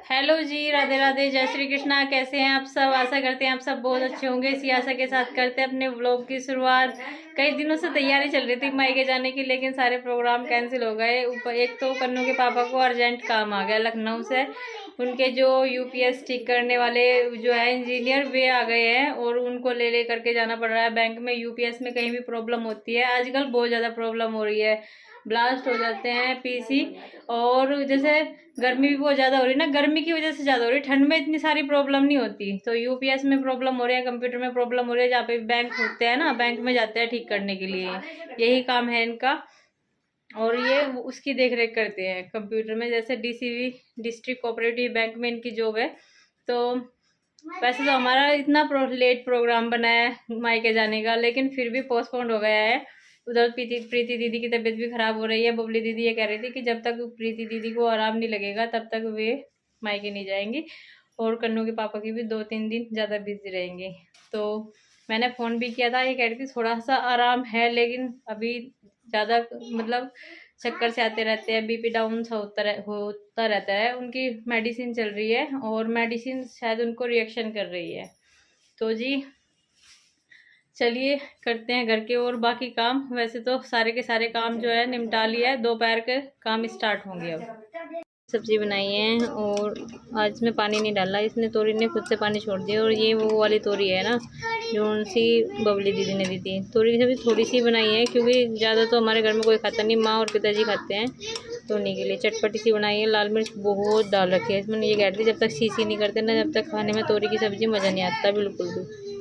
Hello जी, राधे राधे, जय श्री कृष्णा। कैसे हैं आप सब? आशा करते हैं आप सब बहुत अच्छे होंगे। इसी आशा के साथ करते हैं अपने व्लॉग की शुरुआत। कई दिनों से तैयारी चल रही थी मायके जाने की, लेकिन सारे प्रोग्राम कैंसिल हो गए। ऊपर एक तो कन्नू के पापा को अर्जेंट काम आ गया लखनऊ से। उनके जो यूपीएस ठीक करने वाले जो है इंजीनियर, वे आ गए हैं और उनको ले करके जाना पड़ रहा है बैंक में। यूपीएस में कहीं भी प्रॉब्लम होती है, आजकल बहुत ज़्यादा प्रॉब्लम हो रही है, ब्लास्ट हो जाते हैं पीसी। और जैसे गर्मी भी बहुत ज़्यादा हो रही है ना, गर्मी की वजह से ज़्यादा हो रही है, ठंड में इतनी सारी प्रॉब्लम नहीं होती। तो यूपीएस में प्रॉब्लम हो रही है, कंप्यूटर में प्रॉब्लम हो रही है, जहाँ पे बैंक होते हैं ना, बैंक में जाते हैं ठीक करने के लिए। यही काम है इनका और ये उसकी देख रेख करते हैं कंप्यूटर में। जैसे डीसीबी, डिस्ट्रिक्ट कोऑपरेटिव बैंक में इनकी जॉब है। तो वैसे तो हमारा इतना लेट प्रोग्राम बना है मायके जाने का, लेकिन फिर भी पोस्टपोन्ड हो गया है। उधर प्रीति दीदी की तबीयत भी खराब हो रही है। बबली दीदी ये कह रही थी कि जब तक प्रीति दीदी को आराम नहीं लगेगा तब तक वे मायके नहीं जाएंगी। और कन्नू के पापा की भी 2-3 दिन ज़्यादा बिजी रहेंगे। तो मैंने फ़ोन भी किया था, ये कह रही थी थोड़ा सा आराम है, लेकिन अभी ज़्यादा मतलब चक्कर से आते रहते हैं, बीपी डाउन सा होता रहता है। उनकी मेडिसिन चल रही है और मेडिसिन शायद उनको रिएक्शन कर रही है। तो जी चलिए करते हैं घर के और बाकी काम। वैसे तो सारे के सारे काम जो है निपटा लिया है, दोपहर के काम स्टार्ट होंगे। अब सब्जी बनाई है और आज इसमें पानी नहीं डाला, इसने तोरी ने खुद से पानी छोड़ दिया। और ये वो वाली तोरी है ना जो उनसी बबली दीदी ने दी थी। तोरी की सब्जी थोड़ी सी बनाई है क्योंकि ज़्यादा तो हमारे घर में कोई खाता नहीं, माँ और पिताजी खाते हैं, तो उन्हीं के लिए चटपटी सी बनाई है। लाल मिर्च बहुत डाल रखी है इसमें। ये कहती थी जब तक सीसी नहीं करते ना, जब तक खाने में तोरी की सब्जी मज़ा नहीं आता बिल्कुल भी।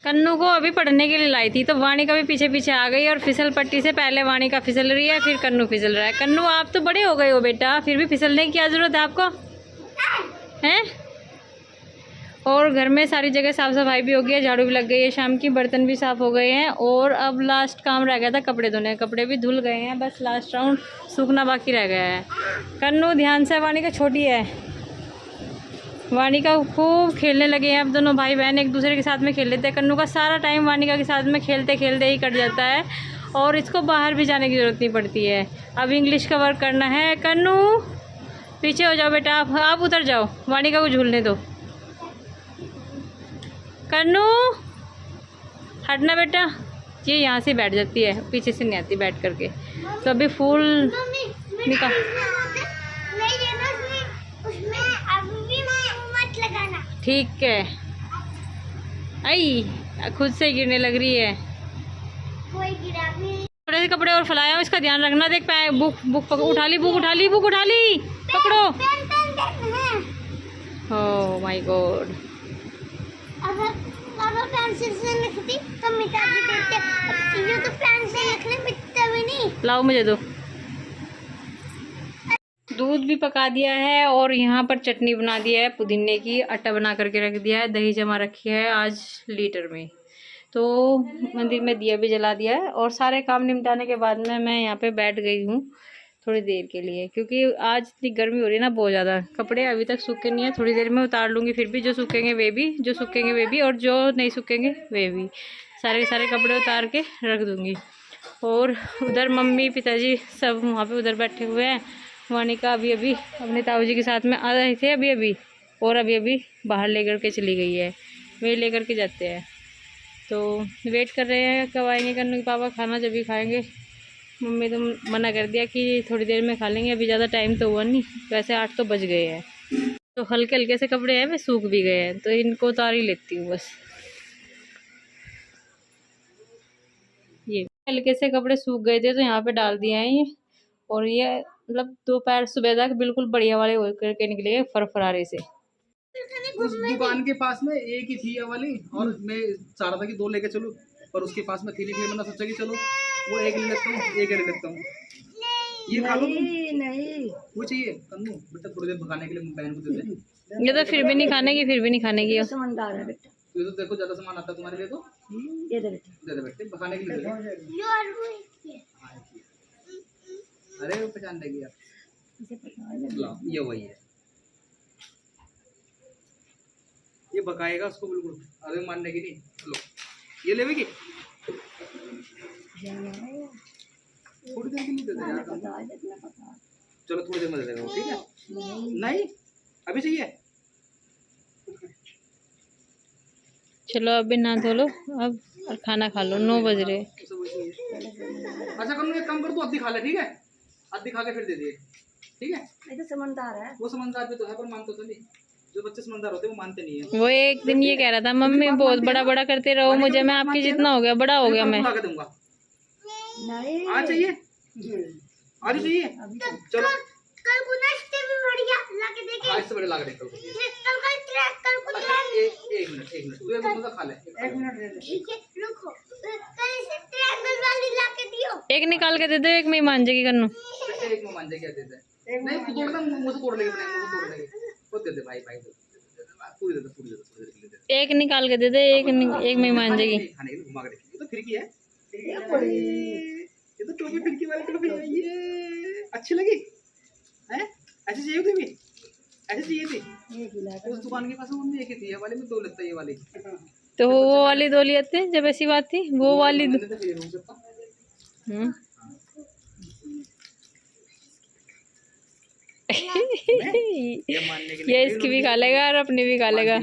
कन्नू को अभी पढ़ने के लिए लाई थी, तो वाणी का भी पीछे पीछे आ गई और फिसल पट्टी से पहले वाणी का फिसल रही है, फिर कन्नू फिसल रहा है। कन्नू आप तो बड़े हो गए हो बेटा, फिर भी फिसलने की क्या जरूरत है आपको, हैं? और घर में सारी जगह साफ सफाई भी हो गई है, झाड़ू भी लग गई है, शाम की बर्तन भी साफ हो गए हैं। और अब लास्ट काम रह गया था कपड़े धोने, कपड़े भी धुल गए हैं, बस लास्ट राउंड सूखना बाकी रह गया है। कन्नू ध्यान से, वाणी का छोटी है, वानिका खूब खेलने लगे हैं। अब दोनों भाई बहन एक दूसरे के साथ में खेल लेते हैं। कन्नू का सारा टाइम वानिका के साथ में खेलते खेलते ही कट जाता है और इसको बाहर भी जाने की ज़रूरत नहीं पड़ती है। अब इंग्लिश का वर्क करना है। कन्नू पीछे हो जाओ बेटा, आप उतर जाओ, वानिका को झूलने दो। कन्नू हटना बेटा, ये यहाँ से बैठ जाती है, पीछे से नहीं आती बैठ करके। तो अभी फूल निकाल, ठीक है। आई खुद से गिरने लग रही है। थोड़े से कपड़े और फैलाया, इसका ध्यान रखना। देख बुक उठा ली, बुक उठा ली, बुक उठा ली, पकड़ो। ओह माय गॉड, अगर पेंसिल से लिखती तो मिटा भी देते, ये तो पेन से लिखने मिटता भी नहीं। लाओ मुझे दो। दूध भी पका दिया है और यहाँ पर चटनी बना दिया है पुदीने की, आटा बना करके रख दिया है, दही जमा रखी है आज लीटर में। तो मंदिर में दिया भी जला दिया है और सारे काम निपटाने के बाद में मैं यहाँ पे बैठ गई हूँ। थोड़ी देर के लिए, क्योंकि आज इतनी गर्मी हो रही है ना बहुत ज़्यादा। कपड़े अभी तक सूखे नहीं है, थोड़ी देर में उतार लूँगी, फिर भी जो सूखेंगे वे भी, जो सूखेंगे वे भी, और जो नहीं सूखेंगे वे भी, सारे के सारे कपड़े उतार के रख दूँगी। और उधर मम्मी पिताजी सब वहाँ पे उधर बैठे हुए हैं। वानिका अभी अभी अपने ताऊ जी के साथ में आ रहे थे अभी अभी, और अभी अभी बाहर लेकर के चली गई है, वे लेकर के जाते हैं। तो वेट कर रहे हैं कब आएंगे कन्नू के पापा, खाना जब भी खाएंगे। मम्मी तो मना कर दिया कि थोड़ी देर में खा लेंगे, अभी ज़्यादा टाइम तो हुआ नहीं, वैसे 8 तो बज गए हैं। तो हल्के हल्के से कपड़े हैं, वे सूख भी गए हैं, तो इनको उतार ही लेती हूँ बस। ये हल्के से कपड़े सूख गए थे तो यहाँ पे डाल दिए हैं ये, और ये मतलब दोपहर सुबह तक बिल्कुल बढ़िया वाले हो करके निकले फरफरारे से। उस दुकान के पास में एक ही थी ये वाली, और मैं चाह रहा था कि 2 लेके चलूं, पर उसके पास में थी नहीं, फिर मैंने सोचा कि चलो वो एक ले लेता हूँ, एक ले लेता हूँ। ये खा लो तुम। नहीं वो चाहिए कन्नू बेटा, थोड़ी देर भगाने के लिए बहन को दे दे। ये तो फिर भी नहीं खाने की, फिर भी नहीं खाने की। समझदार है बेटा, ये तो देखो ज्यादा सामान आता है तुम्हारे लिए, तो दे दे बेटा, दे दे बेटे, भगाने के लिए दे दे। अरे वो पहचान लेगी यार, ला ये वही है, ये भगाएगा उसको बिल्कुल, अरे मानने की नहीं। लो ये लेवेगी, थोड़ी देर के लिए दे दे यार। चलो थोड़ी देर में दे देगा, ठीक है? नहीं अभी चाहिए। चलो अभी ना धो लो अब और खाना खा लो, 9 बज रहे। अच्छा कन्नू एक काम कर, तू आधी खा ले, ठीक है? आधी खा के फिर दे दिए, ठीक है? ये तो समझदार है, वो समझदार भी तो है, पर मानते तो नहीं। जो बच्चे समझदार होते हैं वो मानते नहीं है। वो एक दिन ये कह रहा था, मम्मी बहुत बड़ा बड़ा करते रहो मुझे, मैं आपकी जितना हो गया बड़ा हो गया मैं। ला के दूंगा। आज चाहिए, आज चाहिए। चलो कल को नाश्ते में बढ़िया ला के देंगे, आज से बड़े ला के देख, कल को एक मिनट तू एक मिनट खा ले, एक मिनट दे दे, ठीक है? रुको, कल से ट्रायंगल वाली ला के दियो। एक निकाल के दे दो, एक में मान जाएगी कन्नू। एक में मान जाएगी, दे दे। नहीं तू तोड़ दे, मुंह से तोड़ लेगी, मुंह से तोड़ लेगी, वो दे दे भाई, पूरी दे दे, पूरी दे दे। एक निकाल के दे दे, एक में मान जाएगी। खाने के लिए घुमा के देखिए, ये तो खिड़की है, ये तो टोपी खिड़की वाली टोपी है। ये अच्छी लगी है? ऐसी चाहिए थी भी, ऐसी चाहिए थी। उस दुकान के पास में एक ही थी, ये वाली में 2 लगता है, ये वाली तो वो वाली 2 लिए थे जब ऐसी बात थी, वो वाली ये इसकी भी खा लेगा और अपनी भी खा लेगा।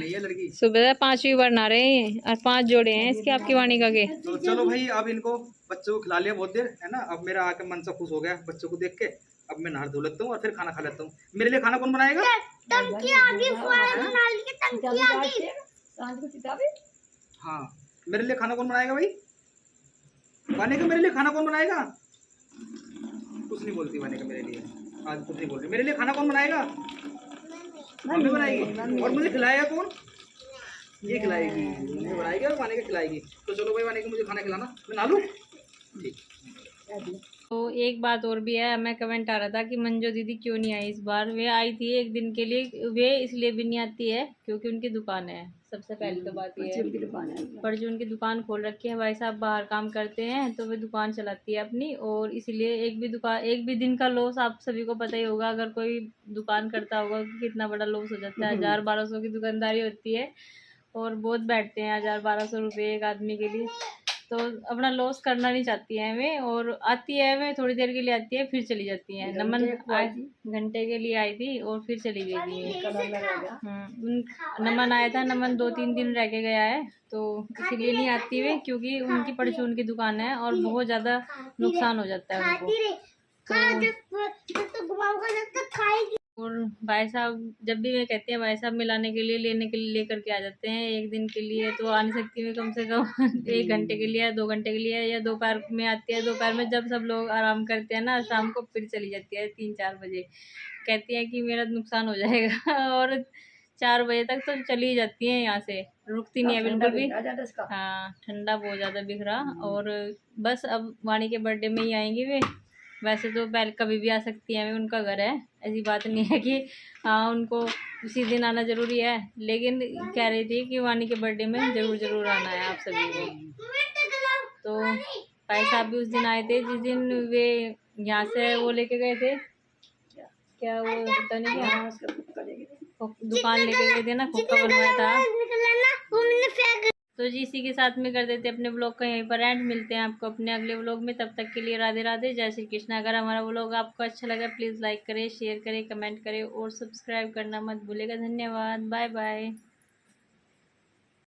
सुबह 5वीं बार नहा रहे हैं और 5 जोड़े हैं इसके आपकी वानिका के। तो चलो भाई, अब इनको बच्चों को खिला लिया बहुत देर, है ना? अब मेरा आके मन से खुश हो गया बच्चों को देख के। अब मैं नहा धो लेता हूँ और फिर खाना खा लेता हूँ। मेरे लिए खाना कौन बनाएगा? टंकी आगे बना ली, टंकी आगे सांझ को किताबें। हाँ मेरे लिए खाना कौन बनाएगा भाई? वानिका मेरे लिए खाना कौन बनाएगा? कुछ नहीं बोलती वानिका मेरे लिए, आज कुछ नहीं बोल रही। मेरे लिए खाना कौन बनाएगा? मम्मी बनाएगी। और मुझे खिलाएगा कौन? ये खिलाएगी, मम्मी बनाएगी और वानिका खिलाएगी। तो चलो भाई वानिका मुझे खाना खिलाना, मैं नहा लूं। ठीक। तो एक बात और भी है, हमें कमेंट आ रहा था कि मंजू दीदी क्यों नहीं आई इस बार। वे आई थी एक दिन के लिए, वे इसलिए भी नहीं आती है क्योंकि उनकी दुकान है। सबसे पहले तो बात ये है, पर जो उनकी दुकान खोल रखी है, भाई साहब बाहर काम करते हैं तो वे दुकान चलाती है अपनी, और इसलिए एक भी दिन का लॉस आप सभी को पता ही होगा। अगर कोई दुकान करता होगा कि कितना बड़ा लॉस हो जाता है। 1000-1200 की दुकानदारी होती है और बहुत बैठते हैं 1000-1200 रुपये एक आदमी के लिए, तो अपना लॉस करना नहीं चाहती है वे। और आती है वे थोड़ी देर के लिए आती है, फिर चली जाती है। नमन घंटे के लिए आई थी और फिर चली गई थी। नमन आया था, नमन 2-3 दिन रह के गया है, तो इसीलिए नहीं आती वे, क्योंकि उनकी परचून की दुकान है और बहुत ज़्यादा नुकसान हो जाता है उनको। और भाई साहब जब भी मैं कहती हैं, भाई साहब मिलाने के लिए लेने के लिए लेकर के आ जाते हैं। एक दिन के लिए तो आ नहीं सकती मैं, कम से कम 1 घंटे के लिए या 2 घंटे के लिए, या दोपहर में आती है। दोपहर में जब सब लोग आराम करते हैं ना, शाम को फिर चली जाती है 3-4 बजे। कहती है कि मेरा नुकसान हो जाएगा और 4 बजे तक तो चली ही जाती हैं यहाँ से, रुकती नहीं है बिल्कुल भी। हाँ ठंडा बहुत ज़्यादा बिक रहा। और बस अब वाणी के बर्थडे में ही आएंगी वे, वैसे तो पहले कभी भी आ सकती हैं, उनका घर है, ऐसी बात नहीं है कि हाँ उनको उसी दिन आना ज़रूरी है। लेकिन कह रही थी कि वानी के बर्थडे में ज़रूर आना है आप सभी को। तो भाई साहब भी उस दिन आए थे जिस दिन वे यहाँ से वो लेके गए थे, क्या वो पता नहीं क्या दुकान लेके गए थे ना, खोखा बनवाया था। निकला ना वो मैंने फेंक। तो जी इसी के साथ में कर देते अपने ब्लॉग का यहीं पर एंड। मिलते हैं आपको अपने अगले ब्लॉग में, तब तक के लिए राधे राधे, जय श्री कृष्ण। अगर हमारा ब्लॉग आपको अच्छा लगा प्लीज़ लाइक करें, शेयर करें, कमेंट करें और सब्सक्राइब करना मत भूलिएगा। धन्यवाद, बाय बाय।